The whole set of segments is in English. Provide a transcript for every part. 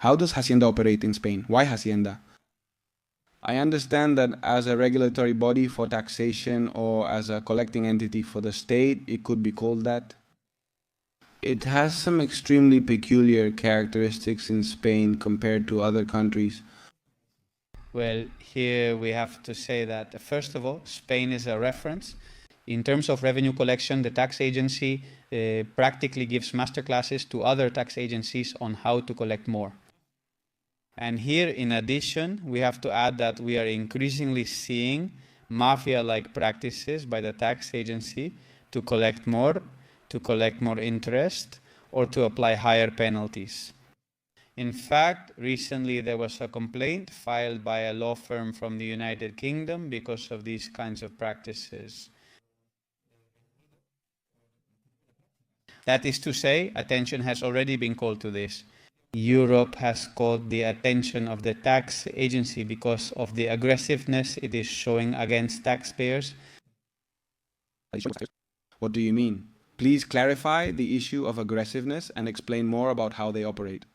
How does Hacienda operate in Spain? Why Hacienda? I understand that as a regulatory body for taxation or as a collecting entity for the state, it could be called that. It has some extremely peculiar characteristics in Spain compared to other countries. Well, here we have to say that, first of all, Spain is a reference. In terms of revenue collection, the tax agency practically gives masterclasses to other tax agencies on how to collect more. And here, in addition, we have to add that we are increasingly seeing mafia-like practices by the tax agency to collect more interest, or to apply higher penalties. In fact, recently there was a complaint filed by a law firm from the United Kingdom because of these kinds of practices. That is to say, attention has already been called to this. Europe has called the attention of the tax agency because of the aggressiveness it is showing against taxpayers. What do you mean? Please clarify the issue of aggressiveness and explain more about how they operate.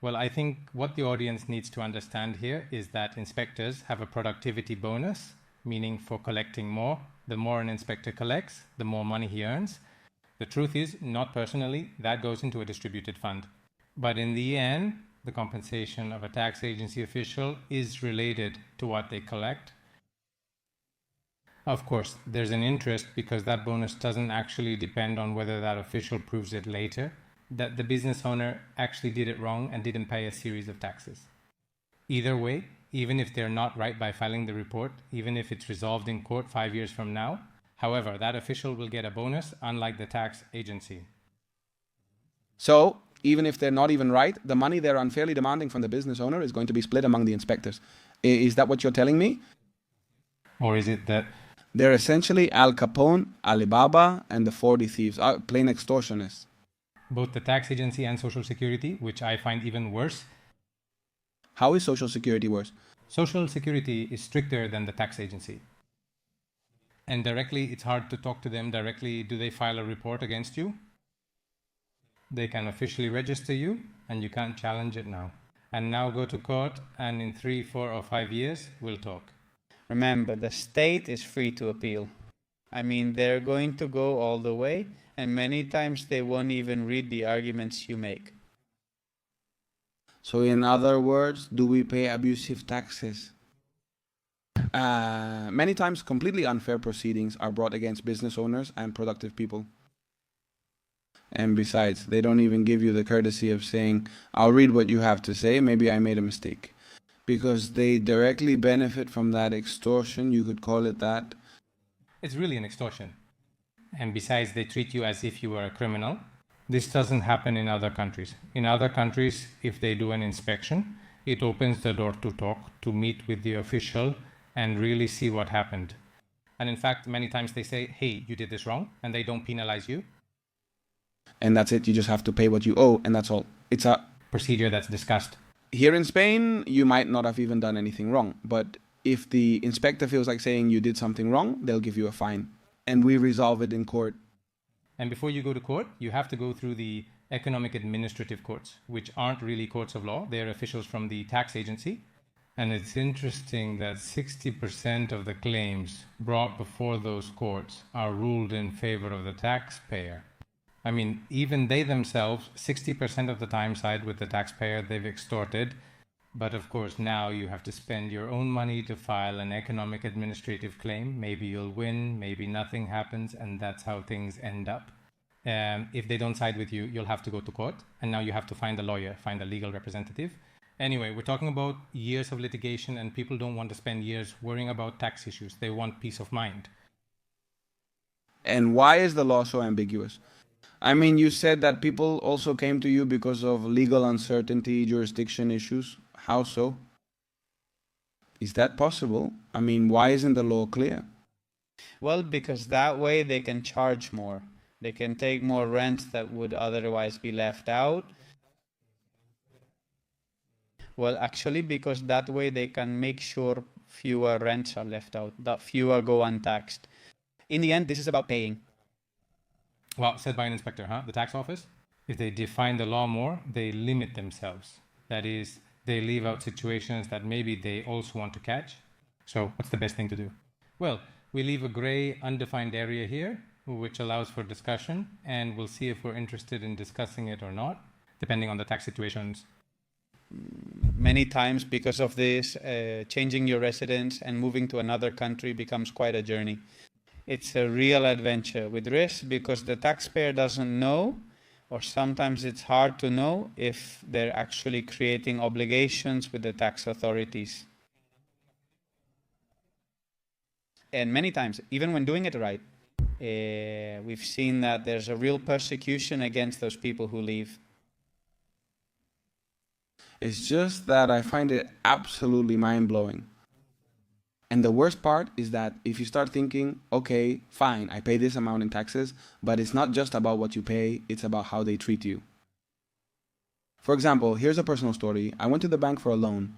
Well, I think what the audience needs to understand here is that inspectors have a productivity bonus, meaning for collecting more. The more an inspector collects, the more money he earns. The truth is, not personally, that goes into a distributed fund. But in the end, the compensation of a tax agency official is related to what they collect. Of course, there's an interest because that bonus doesn't actually depend on whether that official proves it later that the business owner actually did it wrong and didn't pay a series of taxes. Either way, even if they're not right by filing the report, even if it's resolved in court 5 years from now, however, that official will get a bonus, unlike the tax agency. So, even if they're not even right, the money they're unfairly demanding from the business owner is going to be split among the inspectors. Is that what you're telling me? Or is it that they're essentially Al Capone, Alibaba, and the 40 thieves, plain extortionists? Both the tax agency and Social Security, which I find even worse. How is Social Security worse? Social Security is stricter than the tax agency. And directly, it's hard to talk to them directly. Do they file a report against you? They can officially register you, and you can't challenge it now. And now go to court, and in 3, 4, or 5 years, we'll talk. Remember, the state is free to appeal. I mean, they're going to go all the way, and many times they won't even read the arguments you make. So in other words, do we pay abusive taxes? Many times completely unfair proceedings are brought against business owners and productive people. And besides, they don't even give you the courtesy of saying, I'll read what you have to say, maybe I made a mistake. Because they directly benefit from that extortion, you could call it that. It's really an extortion. And besides, they treat you as if you were a criminal. This doesn't happen in other countries. In other countries, if they do an inspection, it opens the door to talk, to meet with the official and really see what happened. And in fact, many times they say, hey, you did this wrong, and they don't penalize you. And that's it, you just have to pay what you owe, and that's all. It's a procedure that's discussed. Here in Spain, you might not have even done anything wrong, but if the inspector feels like saying you did something wrong, they'll give you a fine, and we resolve it in court. And before you go to court, you have to go through the economic administrative courts, which aren't really courts of law. They're officials from the tax agency. And it's interesting that 60% of the claims brought before those courts are ruled in favor of the taxpayer. I mean, even they themselves, 60% of the time side with the taxpayer they've extorted. But of course, now you have to spend your own money to file an economic administrative claim. Maybe you'll win, maybe nothing happens, and that's how things end up. If they don't side with you, you'll have to go to court. And now you have to find a lawyer, find a legal representative. Anyway, we're talking about years of litigation, and people don't want to spend years worrying about tax issues. They want peace of mind. And why is the law so ambiguous? I mean, you said that people also came to you because of legal uncertainty, jurisdiction issues. How so? Is that possible? I mean, why isn't the law clear? Well, because that way they can charge more. They can take more rent that would otherwise be left out. Well, actually, because that way they can make sure fewer rents are left out, that fewer go untaxed. In the end, this is about paying. Well, said by an inspector, huh? The tax office, if they define the law more, they limit themselves. That is, they leave out situations that maybe they also want to catch. So what's the best thing to do? Well, we leave a gray, undefined area here, which allows for discussion, and we'll see if we're interested in discussing it or not, depending on the tax situations. Many times, because of this, changing your residence and moving to another country becomes quite a journey. It's a real adventure with risk because the taxpayer doesn't know, or sometimes it's hard to know if they're actually creating obligations with the tax authorities. And many times, even when doing it right, we've seen that there's a real persecution against those people who leave. It's just that I find it absolutely mind-blowing. And the worst part is that if you start thinking, okay, fine, I pay this amount in taxes, but it's not just about what you pay, it's about how they treat you. For example, here's a personal story. I went to the bank for a loan.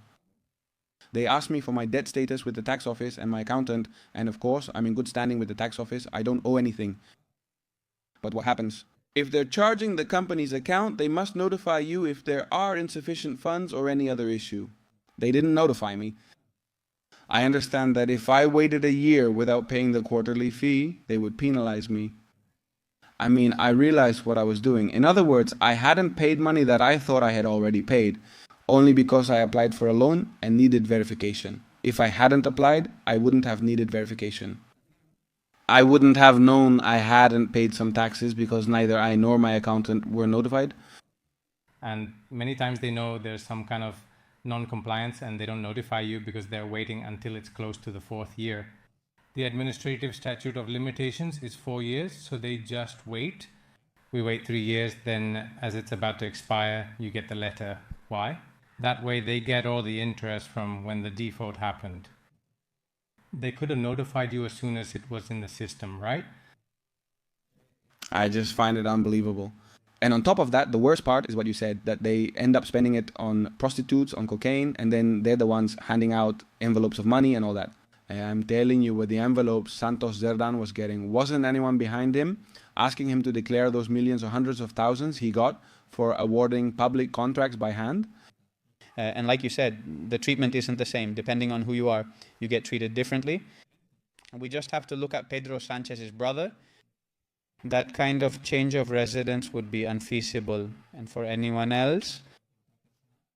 They asked me for my debt status with the tax office and my accountant, and of course, I'm in good standing with the tax office. I don't owe anything. But what happens? If they're charging the company's account, they must notify you if there are insufficient funds or any other issue. They didn't notify me. I understand that if I waited a year without paying the quarterly fee, they would penalize me. I mean, I realized what I was doing. In other words, I hadn't paid money that I thought I had already paid, only because I applied for a loan and needed verification. If I hadn't applied, I wouldn't have needed verification. I wouldn't have known I hadn't paid some taxes because neither I nor my accountant were notified. And many times they know there's some kind of non-compliance and they don't notify you because they're waiting until it's close to the 4th year. The administrative statute of limitations is 4 years, so they just wait. We wait 3 years, then as it's about to expire, you get the letter. Why? That way they get all the interest from when the default happened. They could have notified you as soon as it was in the system, right? I just find it unbelievable. And on top of that, the worst part is what you said, that they end up spending it on prostitutes, on cocaine, and then they're the ones handing out envelopes of money and all that. And I'm telling you, with the envelopes Santos Zerdan was getting, wasn't anyone behind him asking him to declare those millions or hundreds of thousands he got for awarding public contracts by hand? And like you said, the treatment isn't the same. Depending on who you are, you get treated differently. We just have to look at Pedro Sanchez's brother. That kind of change of residence would be unfeasible. And for anyone else,